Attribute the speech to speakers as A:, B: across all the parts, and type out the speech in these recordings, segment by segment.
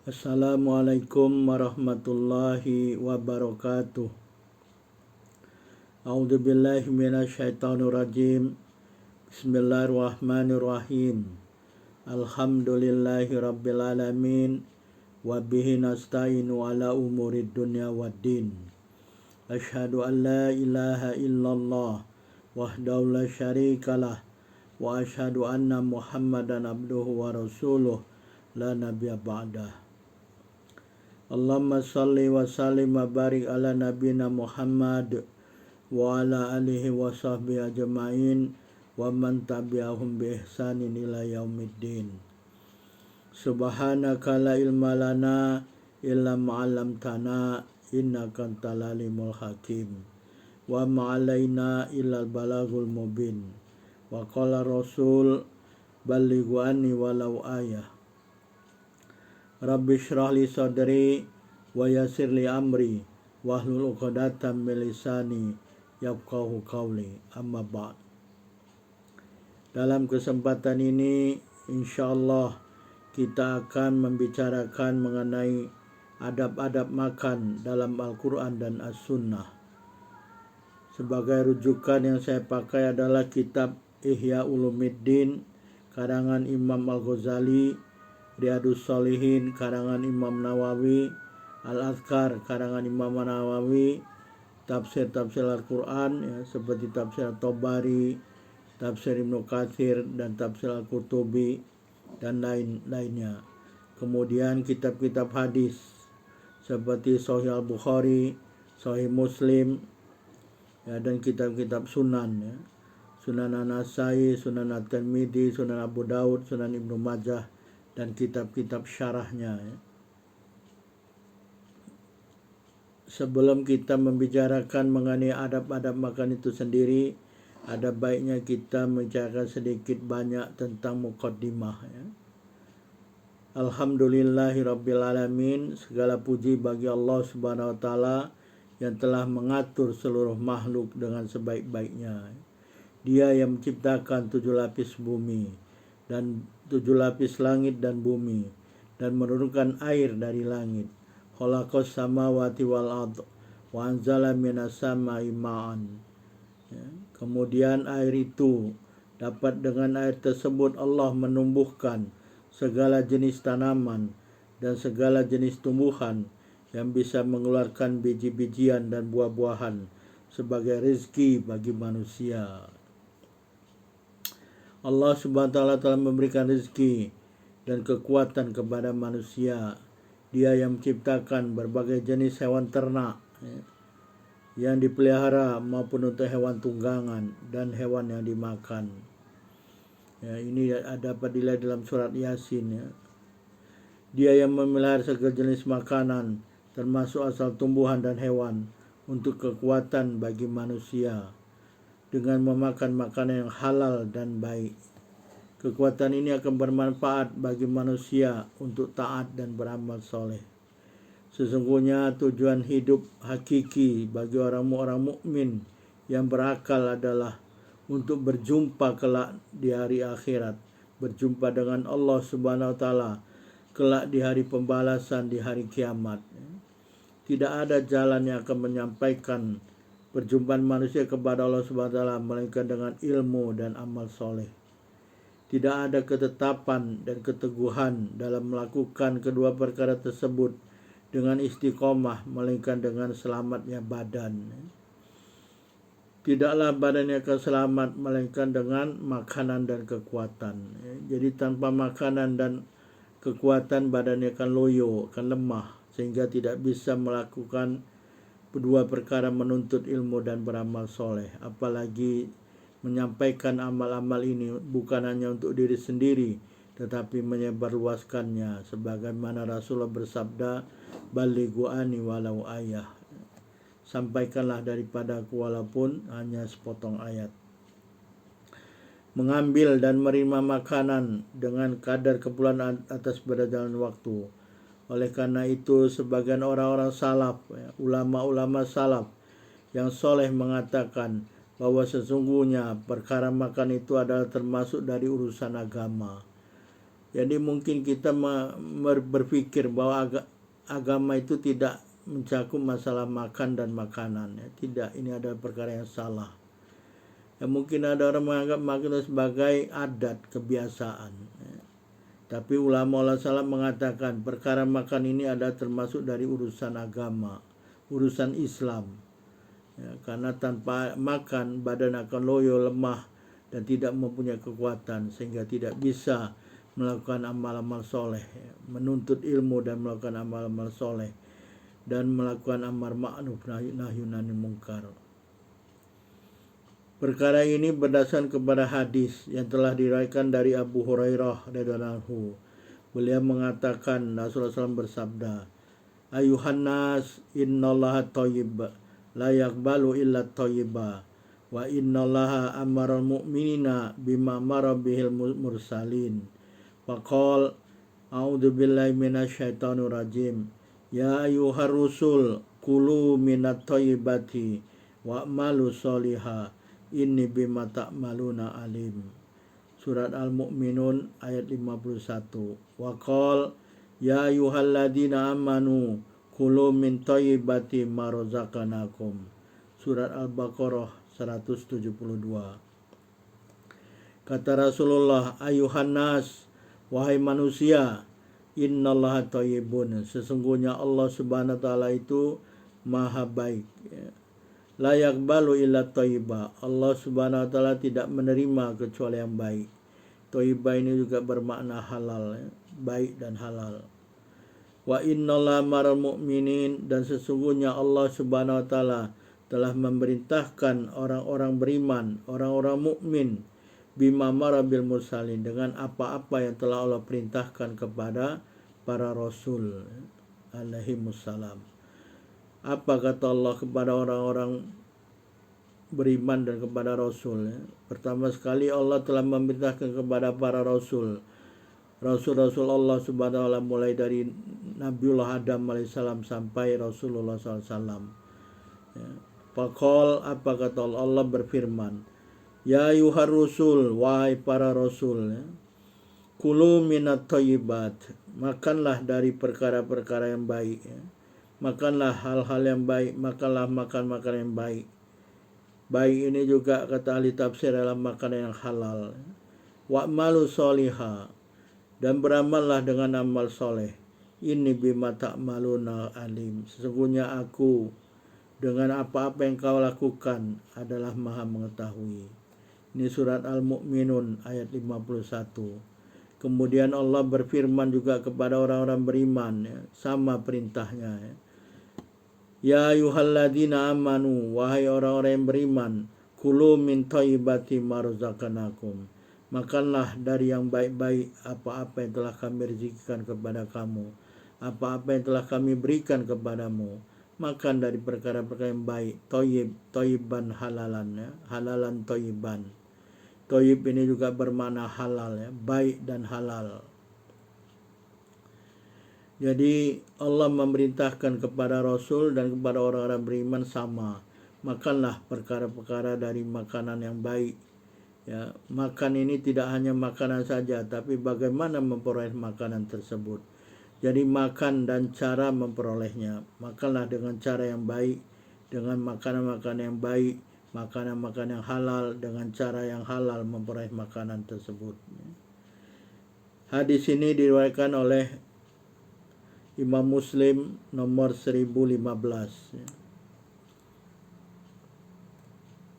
A: Assalamualaikum warahmatullahi wabarakatuh. A'udzu billahi minasyaitonir rajim. Bismillahirrahmanirrahim. Alhamdulillahi rabbil alamin wa bihi nasta'inu ala umurid dunya waddin. Asyhadu an la ilaha illallah wahdahu la syarikalah wa asyhadu anna Muhammadan abduhu wa rasuluh la nabiyya ba'dah. Allahumma salli wa sallim wa barik ala nabina Muhammad wa ala alihi wa sahbihi ajma'in wa man tabi'ahum bi ihsanin ila yaumiddin. Subhanaka la ilma lana illa ma 'allamtana innaka antal alimul hakim. Wa ma 'alaina illa al balagul mubin. Wa qala rasul ballighu anni walau ayah. Rabbi shrah li sadri wa yassir li amri wahlul 'uqdatam min lisani yafqahu qawli. Amma ba'd. Dalam kesempatan ini insyaallah kita akan membicarakan mengenai adab-adab makan dalam Al-Quran dan As-Sunnah. Sebagai rujukan yang saya pakai adalah kitab Ihya Ulumuddin karangan Imam Al-Ghazali, Riyadhus Shalihin karangan Imam Nawawi, Al-Adhkar karangan Imam Nawawi, tafsir-tafsir Al-Quran ya, seperti tafsir At-Tabari, tafsir Ibnu Katsir dan tafsir Al-Qurtubi dan lain-lainnya. Kemudian kitab-kitab hadis seperti Sahih Al-Bukhari, Sahih Muslim ya, dan kitab-kitab sunan ya. Sunan An-Nasai, Sunan At-Tirmidzi, Sunan Abu Daud, Sunan Ibnu Majah dan kitab-kitab syarahnya ya. Sebelum kita membicarakan mengenai adab-adab makan itu sendiri, ada baiknya kita membicarakan sedikit banyak tentang muqaddimah ya. Alhamdulillahirabbil alamin, segala puji bagi Allah Subhanahu wa taala yang telah mengatur seluruh makhluk dengan sebaik-baiknya. Dia yang menciptakan 7 lapis bumi dan 7 lapis langit dan bumi dan menurunkan air dari langit. Khalaqas samawati wal ardh wa anzala minas samai ma'an. Ya. Kemudian air itu dapat dengan air tersebut Allah menumbuhkan segala jenis tanaman dan segala jenis tumbuhan yang bisa mengeluarkan biji-bijian dan buah-buahan sebagai rezeki bagi manusia. Allah Subhanahu wa taala telah memberikan rezeki dan kekuatan kepada manusia. Dia yang menciptakan berbagai jenis hewan ternak ya, yang dipelihara maupun untuk hewan tunggangan dan hewan yang dimakan. Ya, ini dapat dilihat dalam surat Yasin ya. Dia yang memelihara segala jenis makanan termasuk asal tumbuhan dan hewan untuk kekuatan bagi manusia dengan memakan makanan yang halal dan baik. Kekuatan ini akan bermanfaat bagi manusia untuk taat dan beramal soleh. Sesungguhnya tujuan hidup hakiki bagi orang-orang mukmin yang berakal adalah untuk berjumpa kelak di hari akhirat, berjumpa dengan Allah Subhanahu wa taala kelak di hari pembalasan di hari kiamat. Tidak ada jalan yang akan menyampaikan perjumpaan manusia kepada Allah Subhanahu wa taala melainkan dengan ilmu dan amal soleh. Tidak ada ketetapan dan keteguhan dalam melakukan kedua perkara tersebut dengan istiqomah melainkan dengan selamatnya badan. Tidaklah badan yang akan selamat melainkan dengan makanan dan kekuatan. Jadi tanpa makanan dan kekuatan badannya akan loyo, akan lemah sehingga tidak bisa melakukan kedua perkara menuntut ilmu dan beramal soleh. Apalagi menyampaikan amal-amal ini bukan hanya untuk diri sendiri tetapi menyebarluaskannya sebagaimana Rasulullah bersabda, balighu anni walau ayah. Sampaikanlah daripadaku walaupun hanya sepotong ayat. Mengambil dan menerima makanan dengan kadar keperluan atas berjalan waktu. Oleh karena itu sebagian orang-orang salaf, ulama-ulama salaf yang soleh mengatakan bahwa sesungguhnya perkara makan itu adalah termasuk dari urusan agama. Jadi mungkin kita berpikir bahwa agama itu tidak mencakup masalah makan dan makanan. Ya. Tidak, ini adalah perkara yang salah. Ya, mungkin ada orang menganggap makan itu sebagai adat, kebiasaan. Ya. Tapi ulama salah mengatakan perkara makan ini adalah termasuk dari urusan agama, urusan Islam. Ya, karena tanpa makan badan akan loyo, lemah, dan tidak mempunyai kekuatan sehingga tidak bisa melakukan amal-amal soleh, menuntut ilmu dan melakukan amal-amal soleh, dan melakukan amar ma'ruf nahi anil munkar. Perkara ini berdasarkan kepada hadis yang telah diriwayatkan dari Abu Hurairah radhiyallahu anhu. Beliau mengatakan, Rasulullah SAW bersabda, Ayuhan nas, innallaha thayyib, la yaqbalu illa thayyiba, wa innallaha amaral mu'minina bima amara bihil mursalin. Faqal, a'udzu billahi minasyaitonir rajim. Ya ayyuhar rusul, kulu minat thayyibati wa'malu sholiha, inni bima ta'maluna alim. Surat Al-Mu'minun ayat 51. Waqal, ya ayyuhalladzina amanu, kulu min thayyibati ma razaqnakum. Surat Al-Baqarah 172. Kata Rasulullah, ayuhan nas, wahai manusia, innallaha thayyibun, sesungguhnya Allah Subhanahu wa taala itu maha baik. La yaqbalu illa thayyiba, Allah Subhanahu wa taala tidak menerima kecuali yang baik. Thayyiba ini juga bermakna halal, baik dan halal. Wa innallaha maral mu'minin, dan sesungguhnya Allah Subhanahu wa taala telah memerintahkan orang-orang beriman, orang-orang mukmin, bima mara bil mursalin, dengan apa-apa yang telah Allah perintahkan kepada para rasul alaihi wassalam. Apa kata Allah kepada orang-orang beriman dan kepada rasul? Pertama sekali Allah telah memerintahkan kepada para rasul, rasul-rasul Allah Subhanahu wa taala, mulai dari Nabiullah Adam alaihissalam sampai Rasulullah SAW. Faqal, apa kata Allah? Allah berfirman, ya ayuhar rusul, wahai para rasul, kulu minat thayyibat, makanlah dari perkara-perkara yang baik, makanlah hal-hal yang baik, makanlah makan-makan yang baik. Baik ini juga kata ahli tafsir dalam makanan yang halal. Wa'malu sholiha, dan beramallah dengan amal soleh. Ini bima ta'maluna alim, sesungguhnya aku dengan apa-apa yang kau lakukan adalah maha mengetahui. Ini surat Al-Mu'minun ayat 51. Kemudian Allah berfirman juga kepada orang-orang beriman, ya, sama perintahnya. Ya ayyuhalladzina amanu, wahai orang-orang yang beriman, kulu min thayyibati ma razaqnakum, makanlah dari yang baik-baik apa-apa yang telah kami rezekikan kepada kamu, apa-apa yang telah kami berikan kepadamu. Makan dari perkara-perkara yang baik, thayyiban halalan, ya, halalan thayyiban. Thayyib ini juga bermakna halal, ya, baik dan halal. Jadi Allah memerintahkan kepada Rasul dan kepada orang-orang beriman sama, makanlah perkara-perkara dari makanan yang baik. Ya, makan ini tidak hanya makanan saja, tapi bagaimana memperoleh makanan tersebut. Jadi makan dan cara memperolehnya, makanlah dengan cara yang baik, dengan makanan-makanan yang baik, makanan-makanan yang halal, dengan cara yang halal memperoleh makanan tersebut. Hadis ini diriwayatkan oleh Imam Muslim nomor 1015.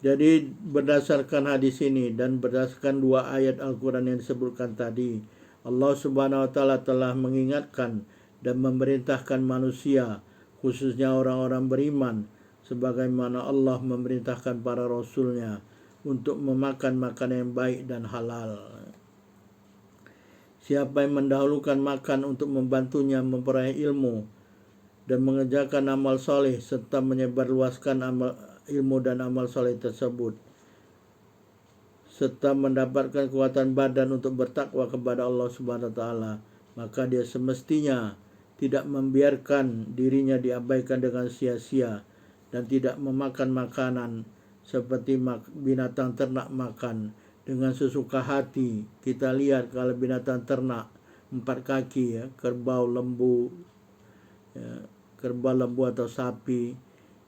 A: Jadi berdasarkan hadis ini dan berdasarkan dua ayat Al-Quran yang disebutkan tadi, Allah Subhanahu wa taala telah mengingatkan dan memerintahkan manusia, khususnya orang-orang beriman, sebagaimana Allah memerintahkan para rasulnya untuk memakan makanan yang baik dan halal. Siapa yang mendahulukan makan untuk membantunya memperoleh ilmu dan mengerjakan amal soleh serta menyebarluaskan ilmu dan amal soleh tersebut, serta mendapatkan kekuatan badan untuk bertakwa kepada Allah Subhanahu wa taala, maka dia semestinya tidak membiarkan dirinya diabaikan dengan sia-sia dan tidak memakan makanan seperti binatang ternak makan dengan sesuka hati. Kita lihat kalau binatang ternak 4 kaki ya, kerbau, lembu, ya, kerbau, lembu atau sapi,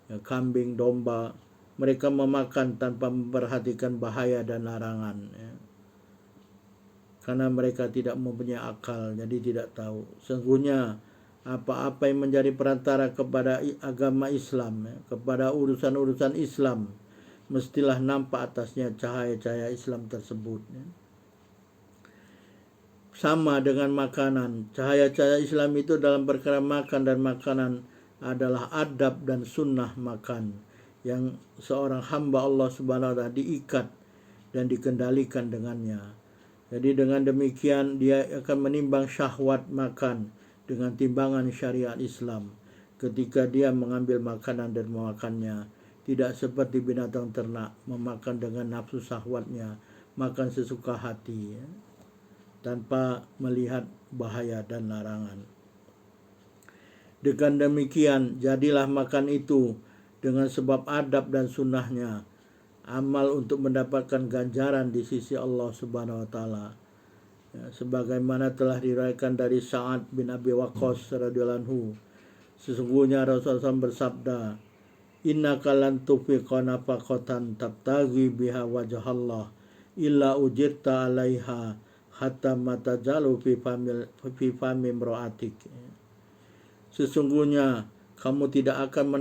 A: ya, kambing, domba. Mereka memakan tanpa memperhatikan bahaya dan larangan, ya. Karena mereka tidak mempunyai akal, jadi tidak tahu. Sesungguhnya apa-apa yang menjadi perantara kepada agama Islam, ya, kepada urusan-urusan Islam, mestilah nampak atasnya cahaya-cahaya Islam tersebut, ya. Sama dengan makanan, cahaya-cahaya Islam itu dalam perkara makan dan makanan adalah adab dan sunnah makan yang seorang hamba Allah Subhanahu wa taala diikat dan dikendalikan dengannya. Jadi dengan demikian dia akan menimbang syahwat makan dengan timbangan syariat Islam ketika dia mengambil makanan dan memakannya. Tidak seperti binatang ternak memakan dengan nafsu syahwatnya, makan sesuka hati, ya, tanpa melihat bahaya dan larangan. Dengan demikian jadilah makan itu dengan sebab adab dan sunnahnya amal untuk mendapatkan ganjaran di sisi Allah Subhanahu wa taala. Ya, sebagaimana telah diriwayatkan dari Sa'ad bin Abi Waqqas radhiyallahu anhu, sesungguhnya Rasulullah SAW bersabda, innaka lan tufiqa nafaqatan tabtaghi biha wajhallah illa ujirta 'alaiha hatta matajalu fi fami imra'atik. Sesungguhnya kamu tidak akan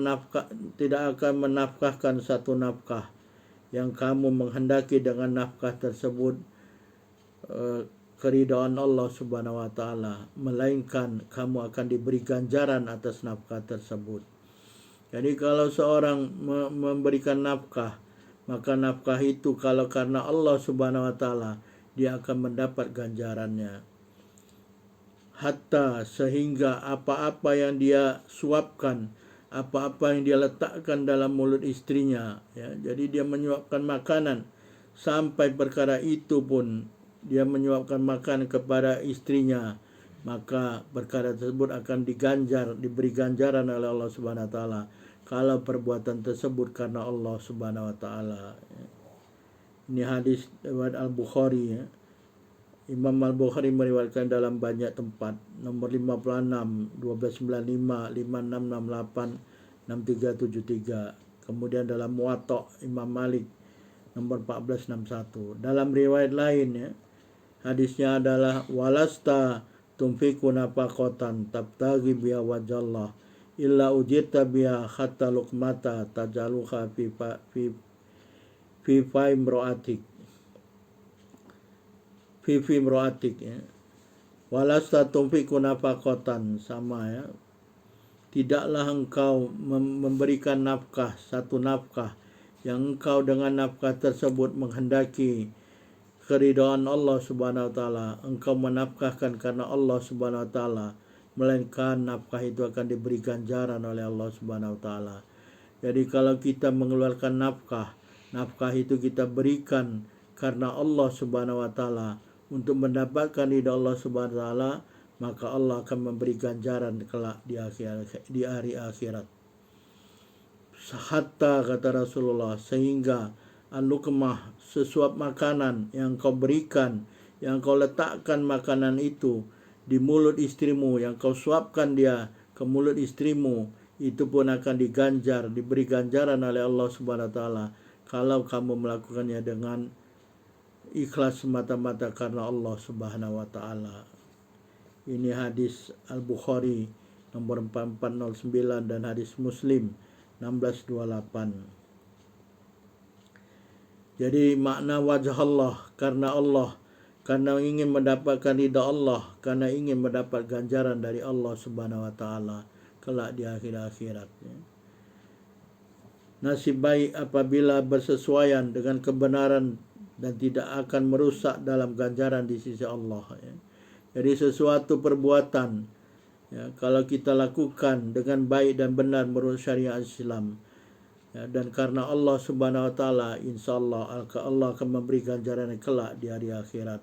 A: menafkahkan satu nafkah yang kamu menghendaki dengan nafkah tersebut keridhaan Allah Subhanahu wa taala, melainkan kamu akan diberi ganjaran atas nafkah tersebut. Jadi kalau seorang memberikan nafkah, maka nafkah itu kalau karena Allah Subhanahu wa taala, dia akan mendapat ganjarannya. Hatta sehingga apa-apa yang dia suapkan, apa-apa yang dia letakkan dalam mulut istrinya, ya, jadi dia menyuapkan makanan, sampai perkara itu pun dia menyuapkan makanan kepada istrinya, maka perkara tersebut akan diberi ganjaran oleh Allah Subhanahu wa taala kalau perbuatan tersebut karena Allah Subhanahu wa taala. Ini hadis riwayat Al-Bukhari, ya. Imam Al-Bukhari meriwayatkan dalam banyak tempat, nomor 56, 1295, 5668, 6373. Kemudian dalam Muwatta Imam Malik nomor 1461. Dalam riwayat lain, ya, hadisnya adalah walasta tunfiqu nafaqatan tabtaghi biha wajhallah illa ujirta biha hatta luqmata tajaluha fi imra'atik, ya. Walasta tunfiqu nafaqatan, sama, ya. Tidaklah engkau memberikan nafkah, satu nafkah yang engkau dengan nafkah tersebut menghendaki keridhaan Allah Subhanahu wa taala, engkau menafkahkan karena Allah Subhanahu wa taala, melainkan nafkah itu akan diberi ganjaran oleh Allah Subhanahu wa taala. Jadi kalau kita mengeluarkan nafkah itu kita berikan karena Allah Subhanahu wa taala untuk mendapatkan ridha Allah Subhanahu wa taala, maka Allah akan memberi ganjaran kelak di hari akhirat. Hatta, kata Rasulullah, sehingga al-luqmah, sesuap makanan yang kau berikan, yang kau letakkan makanan itu di mulut istrimu, yang kau suapkan dia ke mulut istrimu, itu pun akan diberi ganjaran oleh Allah Subhanahu wa taala kalau kamu melakukannya dengan ikhlas semata-mata karena Allah Subhanahu wa taala. Ini hadis Al-Bukhari nomor 4409 dan hadis Muslim 1628. Jadi makna wajah Allah, karena ingin mendapatkan ridha Allah, karena ingin mendapat ganjaran dari Allah Subhanahu wa taala kelak di akhirat. Nasib baik apabila bersesuaian dengan kebenaran dan tidak akan merusak dalam ganjaran di sisi Allah, ya. Jadi sesuatu perbuatan, ya, kalau kita lakukan dengan baik dan benar menurut syariat Islam, ya, dan karena Allah Subhanahu wa taala, insyaallah Allah akan memberi ganjaran kelak di hari akhirat.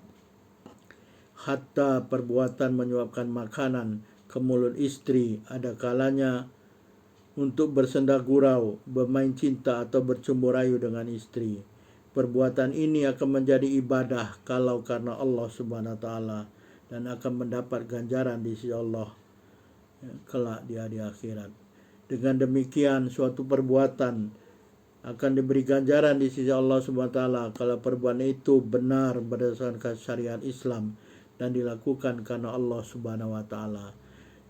A: Hatta perbuatan menyuapkan makanan ke mulut istri ada kalanya untuk bersenda gurau, bermain cinta atau bercumbu rayu dengan istri. Perbuatan ini akan menjadi ibadah kalau karena Allah Subhanahu wa taala, dan akan mendapat ganjaran di sisi Allah kelak di hari akhirat. Dengan demikian suatu perbuatan akan diberi ganjaran di sisi Allah Subhanahu wa taala kalau perbuatan itu benar berdasarkan syariat Islam dan dilakukan karena Allah Subhanahu wa taala.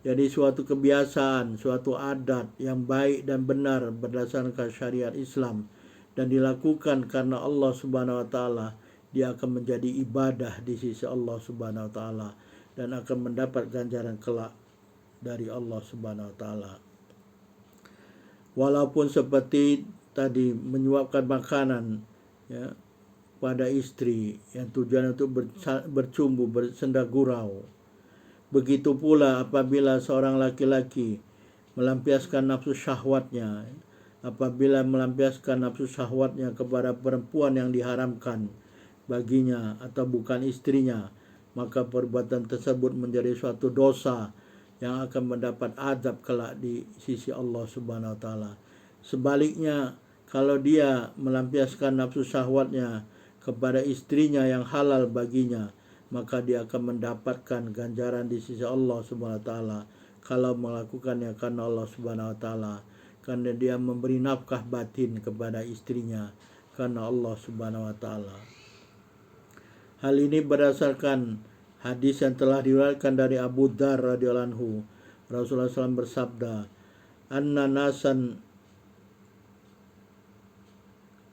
A: Jadi suatu kebiasaan, suatu adat yang baik dan benar berdasarkan syariat Islam dan dilakukan karena Allah Subhanahu wa taala, dia akan menjadi ibadah di sisi Allah Subhanahu wa taala dan akan mendapat ganjaran kelak dari Allah Subhanahu wa taala. Walaupun seperti tadi menyuapkan makanan ya pada istri yang tujuan untuk bercumbu, bersenda gurau. Begitu pula apabila seorang laki-laki melampiaskan nafsu syahwatnya, apabila melampiaskan nafsu syahwatnya kepada perempuan yang diharamkan baginya atau bukan istrinya, maka perbuatan tersebut menjadi suatu dosa yang akan mendapat azab kelak di sisi Allah Subhanahu wa taala. Sebaliknya, kalau dia melampiaskan nafsu syahwatnya kepada istrinya yang halal baginya, maka dia akan mendapatkan ganjaran di sisi Allah Subhanahu wa taala kalau melakukannya karena Allah Subhanahu wa taala, karena dia memberi nafkah batin kepada istrinya karena Allah Subhanahu wa taala. Hal ini berdasarkan hadis yang telah diriwayatkan dari Abu Dzar radhiyallahu anhu. Rasulullah SAW bersabda, "Anna nasan,"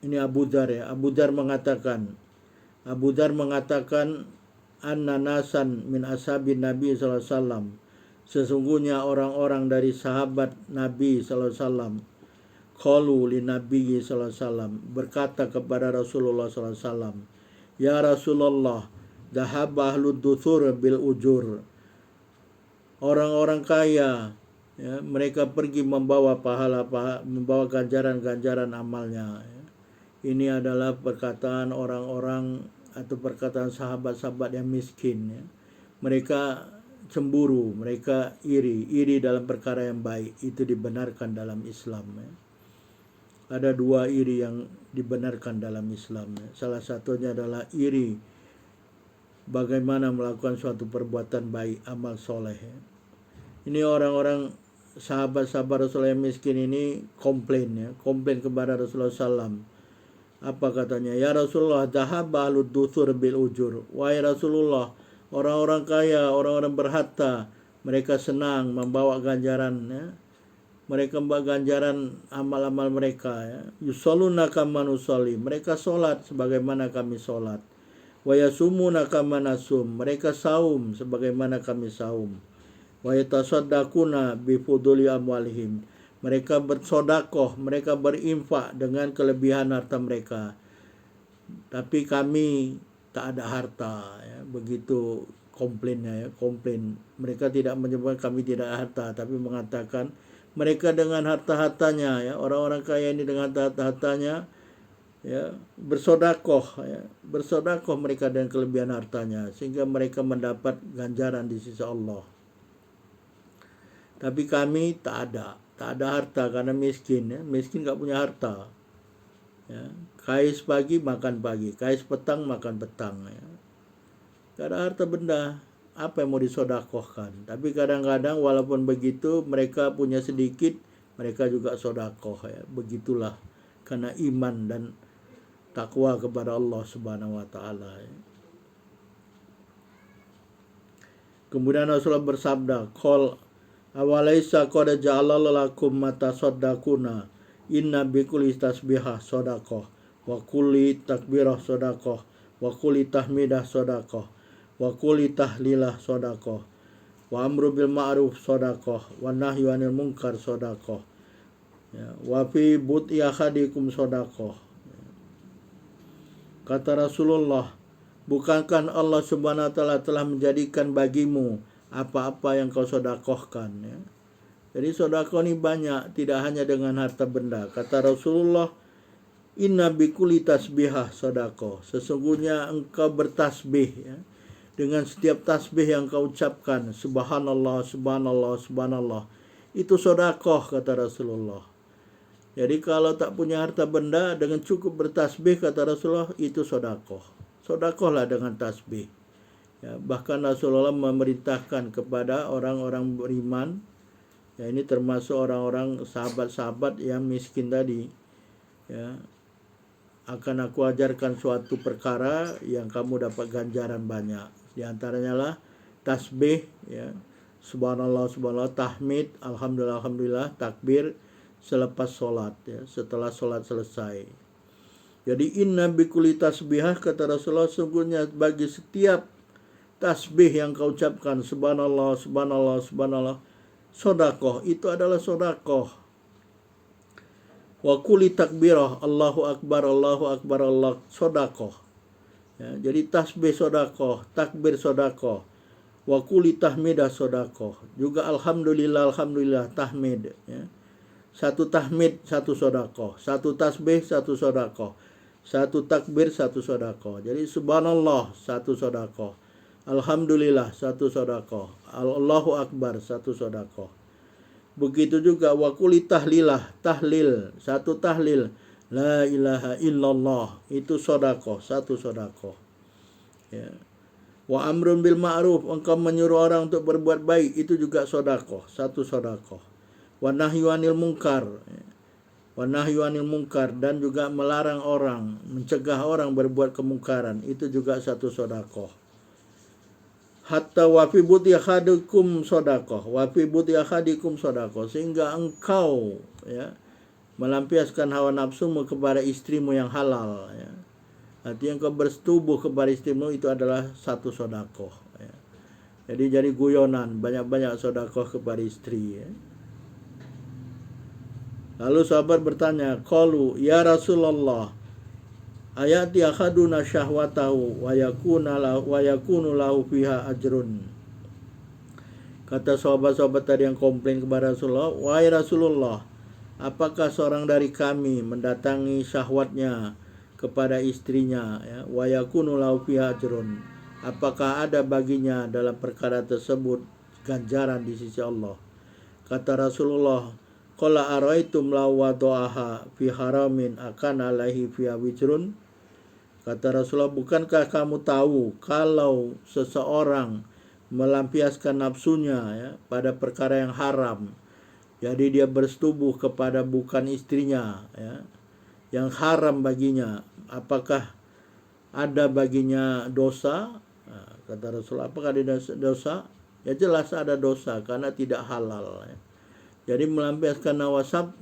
A: ini Abu Dzar ya. Abu Dzar mengatakan anna nasan min ashabin Nabi sallallahu alaihi wasallam, sesungguhnya orang-orang dari sahabat Nabi sallallahu alaihi wasallam, qalu li Nabi sallallahu alaihi wasallam, berkata kepada Rasulullah sallallahu alaihi wasallam, ya Rasulullah, dhahaba ahlud duthur bil ujur. Orang-orang kaya ya, mereka pergi membawa membawa ganjaran-ganjaran amalnya. Ini adalah perkataan orang-orang atau perkataan sahabat-sahabat yang miskin ya. Mereka cemburu, mereka iri dalam perkara yang baik, itu dibenarkan dalam Islam ya. Ada dua iri yang dibenarkan dalam Islam ya. Salah satunya adalah iri bagaimana melakukan suatu perbuatan baik, amal soleh ya. Ini orang-orang sahabat-sahabat Rasulullah yang miskin ini komplain kepada Rasulullah SAW. Apa katanya? Ya Rasulullah, dhahaba ahlud duthur bil ujur. Wahai Rasulullah, orang-orang kaya, orang-orang berharta, mereka senang membawa ganjaran ya. Mereka membawa ganjaran amal-amal mereka ya. Yusalluna kama nusalli. Mereka solat sebagaimana kami solat. Wa yasumuna kama nasum. Mereka saum sebagaimana kami saum. Wa yatasaddaquna bi fuduli amwalihim. Mereka bersodakoh, mereka berinfak dengan kelebihan harta mereka. Tapi kami tak ada harta. Ya. Begitu komplainnya ya, komplain. Mereka tidak menyebutkan kami tidak ada harta, tapi mengatakan mereka dengan harta-hartanya, ya, orang-orang kaya ini dengan harta-hartanya, ya, bersodakoh mereka dengan kelebihan hartanya, sehingga mereka mendapat ganjaran di sisi Allah. Tapi kami tak ada harta karena miskin ya. Miskin gak punya harta ya. Kais pagi makan pagi, kais petang makan petang ya. Gak ada harta benda, apa yang mau disodakohkan. Tapi kadang-kadang walaupun begitu mereka punya sedikit, mereka juga sodakoh ya. Begitulah karena iman dan takwa kepada Allah Subhanahu wa taala ya. Kemudian Rasulullah bersabda, qol awalaisa qad ja'ala lakum matasaddaquna inna bikulli tasbihah shadaqah wa kulli takbirah shadaqah wa kulli tahmidah shadaqah wa kulli tahlilah shadaqah wa amru bil ma'ruf shadaqah wa nahyu 'anil munkar shadaqah ya, wa fi buti ahadikum shadaqah. Kata Rasulullah, bukankah Allah Subhanahu wa taala telah menjadikan bagimu apa-apa yang kau sodakohkan ya. Jadi sodakoh ini banyak, tidak hanya dengan harta benda. Kata Rasulullah, inna bikulli tasbihah sodakoh. Sesungguhnya engkau bertasbih ya. Dengan setiap tasbih yang kau ucapkan, subhanallah, subhanallah, subhanallah, itu sodakoh kata Rasulullah. Jadi kalau tak punya harta benda, dengan cukup bertasbih kata Rasulullah, itu sodakoh. Sodakohlah dengan tasbih Ya, bahkan Rasulullah memerintahkan kepada orang-orang beriman, ya ini termasuk orang-orang sahabat-sahabat yang miskin tadi, ya, akan aku ajarkan suatu perkara yang kamu dapat ganjaran banyak. Di antaranya lah tasbih, ya, subhanallah subhanallah, tahmid, alhamdulillah alhamdulillah, takbir selepas sholat, ya, setelah sholat selesai. Jadi inna bikuli tasbihah, kata Rasulullah, sungguhnya bagi setiap tasbih yang kau ucapkan, subhanallah subhanallah subhanallah, sodakoh, itu adalah sodakoh. Wa kuli takbirah, Allahu akbar Allah, sodakoh. Ya, jadi tasbih sodakoh, takbir sodakoh. Wa kuli tahmidah sodakoh. Juga alhamdulillah alhamdulillah, tahmid. Ya. Satu tahmid, satu sodakoh. Satu tasbih, satu sodakoh. Satu takbir, satu sodakoh. Jadi subhanallah, satu sodakoh. Alhamdulillah, satu sodakoh. Allahu akbar, satu sodakoh. Begitu juga wa kuli tahlilah, tahlil, satu tahlil. La ilaha illallah, itu sodakoh, satu sodakoh. Ya. Wa amrun bil ma'ruf, engkau menyuruh orang untuk berbuat baik, itu juga sodakoh, satu sodakoh. Wa nahyu anil munkar, wa nahyu anil munkar, dan juga melarang orang, mencegah orang berbuat kemungkaran, itu juga satu sodakoh. Hatta wa fi buti ahadikum sodakoh, wa fi buti ahadikum sodakoh, sehingga engkau, ya, melampiaskan hawa nafsumu kepada istrimu yang halal, ya. Artinya engkau bersetubuh kepada istrimu, itu adalah satu sodakoh, ya. Jadi guyonan, banyak-banyak sodakoh kepada istri, ya. Lalu sahabat bertanya, qalu ya Rasulullah, ayati akhaduna syahwatahu wa yakunu lahu fiha ajrun. Kata sahabat-sahabat tadi yang komplain kepada Rasulullah, wahai Rasulullah, apakah seorang dari kami mendatangi syahwatnya kepada istrinya, ya, wa yakunu lahu fiha ajrun, apakah ada baginya dalam perkara tersebut ganjaran di sisi Allah? Kata Rasulullah, qala araitum law wada'aha fi haramin akan alaihi fiha wijrun. Kata Rasulullah, bukankah kamu tahu kalau seseorang melampiaskan nafsunya, ya, pada perkara yang haram, jadi dia bersetubuh kepada bukan istrinya, ya, yang haram baginya, apakah ada baginya dosa? Nah, kata Rasulullah, apakah ada dosa? Ya jelas ada dosa karena tidak halal, ya. Jadi melampiaskan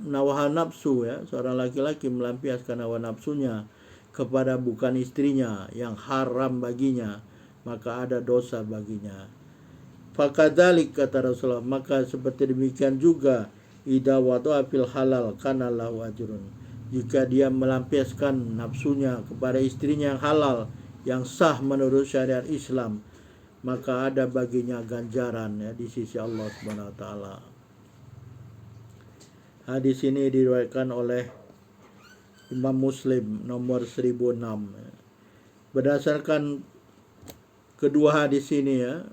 A: nawaha nafsu, ya, seorang laki-laki melampiaskan hawa nafsunya kepada bukan istrinya yang haram baginya, maka ada dosa baginya. Fakadzalik, kata Rasulullah, maka seperti demikian juga idza wada'a fil halal kana lahu ajrun, jika dia melampiaskan nafsunya kepada istrinya yang halal, yang sah menurut syariat Islam, maka ada baginya ganjaran, ya, di sisi Allah Subhanahu wa taala. Hadis ini diriwayatkan oleh Imam Muslim nomor 1006. Berdasarkan kedua hadis ini, ya,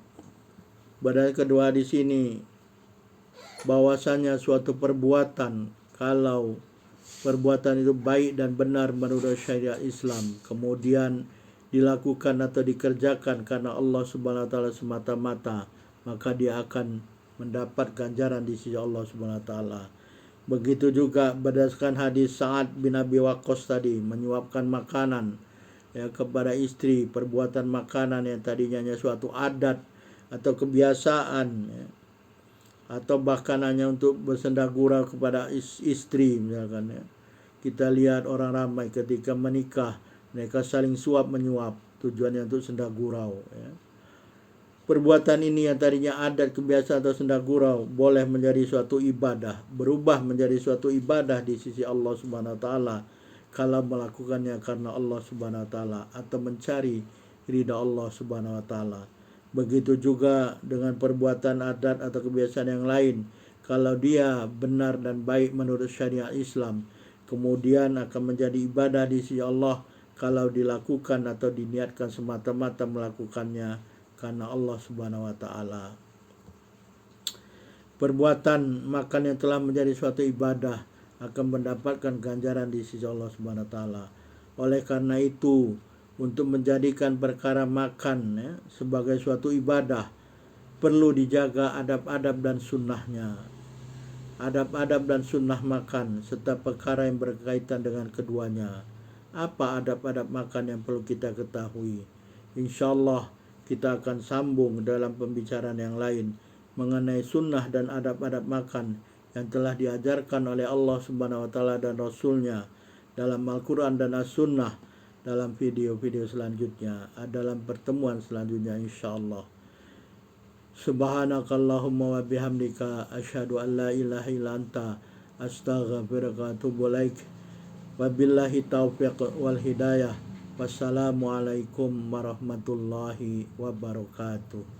A: bahwasanya suatu perbuatan, kalau perbuatan itu baik dan benar menurut syariat Islam, kemudian dilakukan atau dikerjakan karena Allah Subhanahu wa taala semata-mata, maka dia akan mendapat ganjaran di sisi Allah Subhanahu wa taala. Begitu juga berdasarkan hadis Sa'ad bin Abi Waqqas tadi, menyuapkan makanan, ya, kepada istri, perbuatan makanan yang tadinya hanya suatu adat atau kebiasaan, ya, atau bahkan hanya untuk bersenda gurau kepada istri, misalkan, ya. Kita lihat orang ramai ketika menikah, mereka saling suap menyuap, tujuannya untuk senda gurau, ya. Perbuatan ini yang tadinya adat, kebiasaan atau senda gurau boleh menjadi suatu ibadah, berubah menjadi suatu ibadah di sisi Allah Subhanahu wa taala kalau melakukannya karena Allah Subhanahu wa taala atau mencari ridha Allah Subhanahu wa taala. Begitu juga dengan perbuatan adat atau kebiasaan yang lain, kalau dia benar dan baik menurut syariat Islam, kemudian akan menjadi ibadah di sisi Allah kalau dilakukan atau diniatkan semata-mata melakukannya karena Allah Subhanahu wa taala. Perbuatan makan yang telah menjadi suatu ibadah akan mendapatkan ganjaran di sisi Allah Subhanahu wa taala. Oleh karena itu, untuk menjadikan perkara makan ya, sebagai suatu ibadah, perlu dijaga adab-adab dan sunnahnya. Adab-adab dan sunnah makan serta perkara yang berkaitan dengan keduanya. Apa adab-adab makan yang perlu kita ketahui? Insyaallah kita akan sambung dalam pembicaraan yang lain mengenai sunnah dan adab-adab makan yang telah diajarkan oleh Allah Subhanahu wa taala dan Rasulnya dalam Al-Quran dan As-Sunnah dalam video-video selanjutnya, dalam pertemuan selanjutnya insyaallah. Subhanakallahumma wa bihamdika asyhadu an la ilaha illa anta astaghfiruka wa atubu ilaik. Wabillahi taufiq wal hidayah. Wassalamualaikum warahmatullahi wabarakatuh.